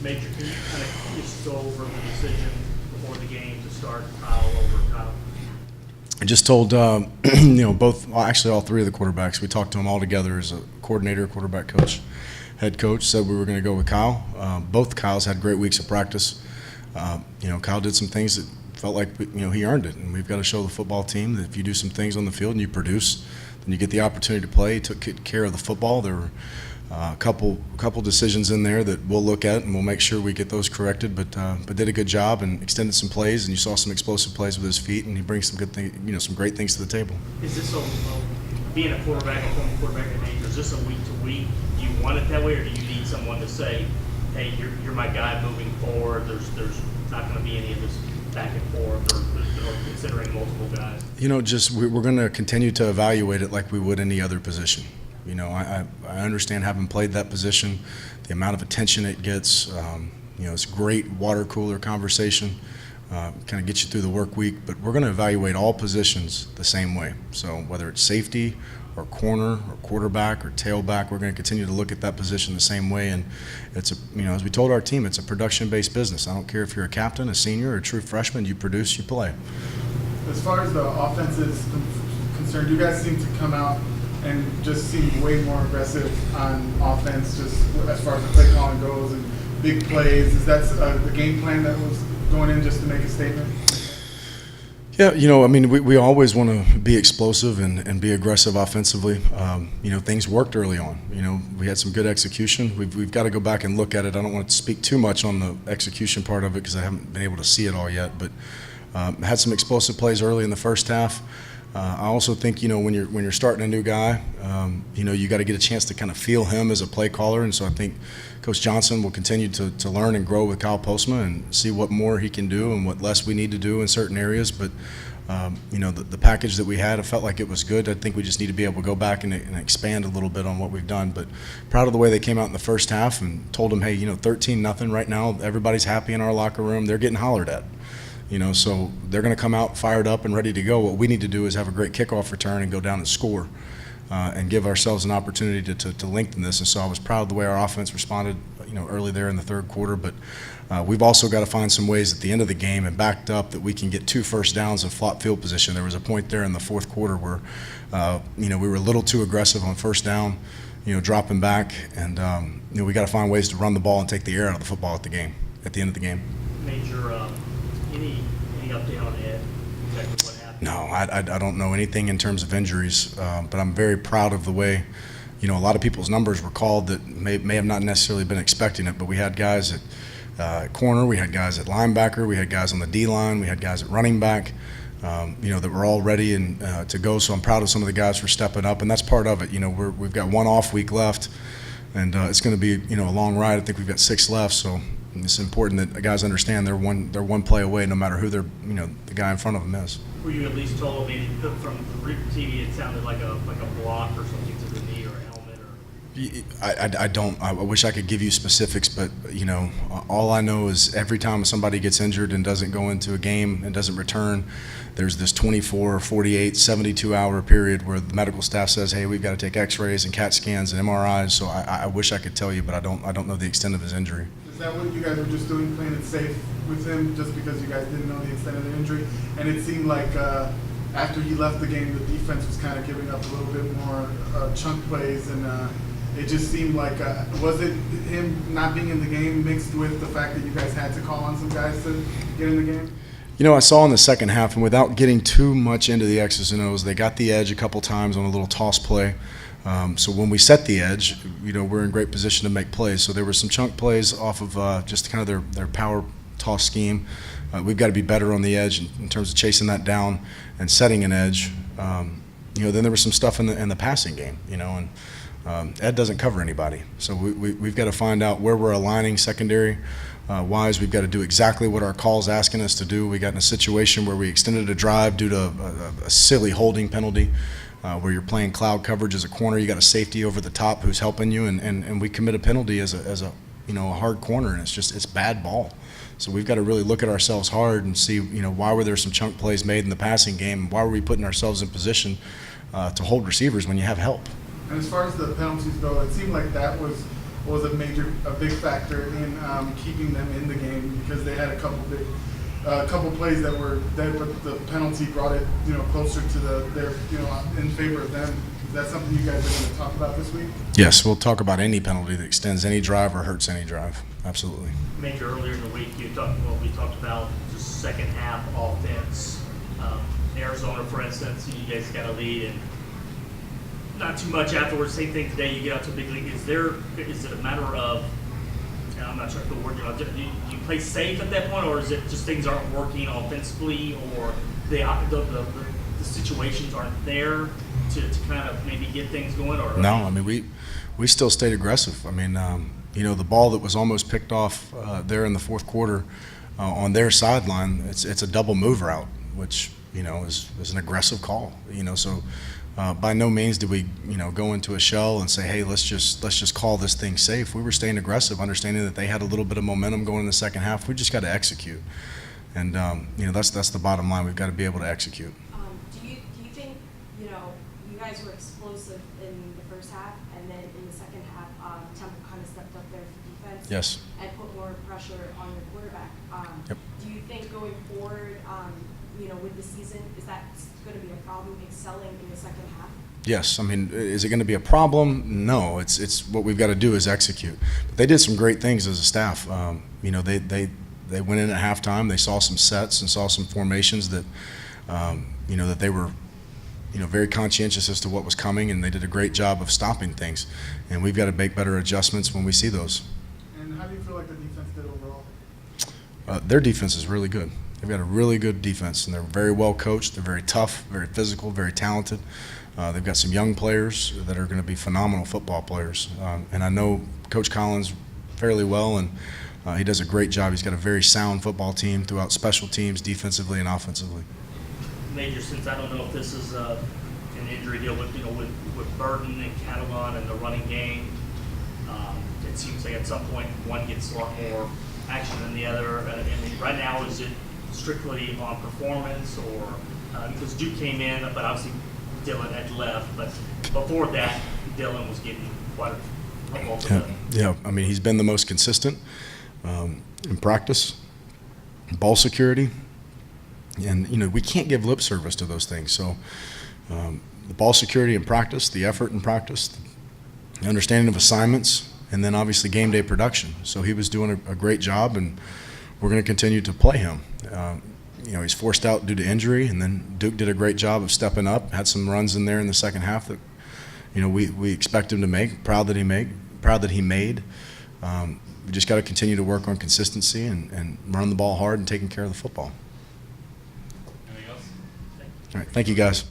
Major, can you kind of just go over the decision before the game to start Kyle over Kyle? I just told, both, well, actually all three of the quarterbacks. We talked to them all together as a coordinator, quarterback coach, head coach, said we were going to go with Kyle. Both Kyles had great weeks of practice. Kyle did some things that felt like, he earned it. And we've got to show the football team that if you do some things on the field and you produce, then you get the opportunity to play. He took care of the football. There were a couple decisions in there that we'll look at and we'll make sure we get those corrected. But did a good job and extended some plays, and you saw some explosive plays with his feet, and he brings some good things, some great things to the table. Is this being a quarterback, a former quarterback at Major? Is this a week to week? Do you want it that way, or do you need someone to say, "Hey, you're my guy moving forward"? There's not going to be any of this back and forth, or considering multiple guys. We're going to continue to evaluate it like we would any other position. I understand, having played that position, the amount of attention it gets. It's great water cooler conversation, kind of gets you through the work week. But we're going to evaluate all positions the same way. So whether it's safety or corner or quarterback or tailback, we're going to continue to look at that position the same way. And it's as we told our team, it's a production-based business. I don't care if you're a captain, a senior, or a true freshman. You produce, you play. As far as the offense is concerned, you guys seem to come out and just seem way more aggressive on offense, just as far as the play calling goes and big plays. Is that the game plan that was going in, just to make a statement? Yeah, we always want to be explosive and be aggressive offensively. Things worked early on. We had some good execution. We've got to go back and look at it. I don't want to speak too much on the execution part of it because I haven't been able to see it all yet. But had some explosive plays early in the first half. I also think when you're starting a new guy, you got to get a chance to kind of feel him as a play caller, and so I think Coach Johnson will continue to learn and grow with Kyle Postma and see what more he can do and what less we need to do in certain areas. But the package that we had, I felt like it was good. I think we just need to be able to go back and expand a little bit on what we've done. But proud of the way they came out in the first half and told them, hey, 13-0 right now. Everybody's happy in our locker room. They're getting hollered at. So they're going to come out fired up and ready to go. What we need to do is have a great kickoff return and go down and score and give ourselves an opportunity to lengthen this. And so I was proud of the way our offense responded, early there in the third quarter. But we've also got to find some ways at the end of the game and backed up that we can get 2 first downs in flop field position. There was a point there in the fourth quarter where, we were a little too aggressive on first down, dropping back. And, we got to find ways to run the ball and take the air out of the football at the end of the game. Major, any update on Ed? Exactly what happened? No, I don't know anything in terms of injuries, but I'm very proud of the way, a lot of people's numbers were called that may have not necessarily been expecting it, but we had guys at corner, we had guys at linebacker, we had guys on the D-line, we had guys at running back, that were all ready and to go. So I'm proud of some of the guys for stepping up, and that's part of it. We've got 1 off week left, and it's going to be a long ride. I think we've got 6 left, so it's important that the guys understand they're one play away, no matter who the guy in front of them is. Were you at least told, maybe from the TV, it sounded like a block or something to the knee or a helmet? I don't. I wish I could give you specifics, but all I know is every time somebody gets injured and doesn't go into a game and doesn't return, there's this 24, 48, 72-hour period where the medical staff says, hey, we've got to take X-rays and CAT scans and MRIs. So I wish I could tell you, but I don't know the extent of his injury. Is that what you guys were just doing, playing it safe with him, just because you guys didn't know the extent of the injury? And it seemed like after he left the game, the defense was kind of giving up a little bit more chunk plays, and it just seemed like, was it him not being in the game mixed with the fact that you guys had to call on some guys to get in the game? I saw in the second half, and without getting too much into the X's and O's, they got the edge a couple times on a little toss play. So when we set the edge, we're in great position to make plays. So there were some chunk plays off of just kind of their power toss scheme. We've got to be better on the edge in terms of chasing that down and setting an edge. Then there was some stuff in the passing game, and Ed doesn't cover anybody. So we've got to find out where we're aligning secondary wise. We've got to do exactly what our call's asking us to do. We got in a situation where we extended a drive due to a silly holding penalty. Where you're playing cloud coverage as a corner, you got a safety over the top who's helping you, and we commit a penalty as a hard corner, and it's bad ball. So we've got to really look at ourselves hard and see why were there some chunk plays made in the passing game, and why were we putting ourselves in position to hold receivers when you have help. And as far as the penalties go, it seemed like that was was a big factor in keeping them in the game, because they had a couple plays that were dead, but the penalty brought it, closer to their, in favor of them. Is that something you guys are going to talk about this week? Yes, we'll talk about any penalty that extends any drive or hurts any drive. Absolutely. Major, earlier in the week, we talked about the second half offense. Arizona, for instance, you guys got a lead, and not too much afterwards. Same thing today. You get out to a big league. Is it a matter of, and I'm not sure if the word do you play safe at that point, or is it just things aren't working offensively, or the situations aren't there to kind of maybe get things going? Or No, I mean we still stayed aggressive. I mean, the ball that was almost picked off there in the fourth quarter on their sideline, it's a double move route, which is an aggressive call. So by no means did we go into a shell and say, hey, let's just call this thing safe. We were staying aggressive, understanding that they had a little bit of momentum going in the second half. We just got to execute, and that's the bottom line. We've got to be able to execute. Do you think you guys were explosive in the first half, and then in the second half, Temple kind of stepped up there for defense? Yes. And put more pressure on your quarterback. Yep. Do you think going forward, with the season, is that going to be a problem excelling in the second half? Yes. I mean, is it going to be a problem? No. It's what we've got to do is execute. But they did some great things as a staff. They went in at halftime. They saw some sets and saw some formations that that they were very conscientious as to what was coming, and they did a great job of stopping things. And we've got to make better adjustments when we see those. And how do you feel like the defense did overall? Their defense is really good. They've got a really good defense, and they're very well coached. They're very tough, very physical, very talented. They've got some young players that are going to be phenomenal football players. And I know Coach Collins fairly well, and he does a great job. He's got a very sound football team throughout special teams, defensively and offensively. Major, since I don't know if this is an injury deal with Burton and Catalan and the running game, it seems like at some point one gets a lot more action than the other. I mean, right now, is it strictly on performance, or because Duke came in, but obviously Dylan had left, but before that, Dylan was getting quite a bulk of it. Yeah, I mean, he's been the most consistent in practice, ball security, and we can't give lip service to those things. So the ball security in practice, the effort in practice, the understanding of assignments, and then obviously game day production. So he was doing a great job, and we're going to continue to play him. He's forced out due to injury, and then Duke did a great job of stepping up, had some runs in there in the second half that we expect him to make. Proud that he made. We just got to continue to work on consistency and run the ball hard and taking care of the football. Anything else? All right, thank you guys.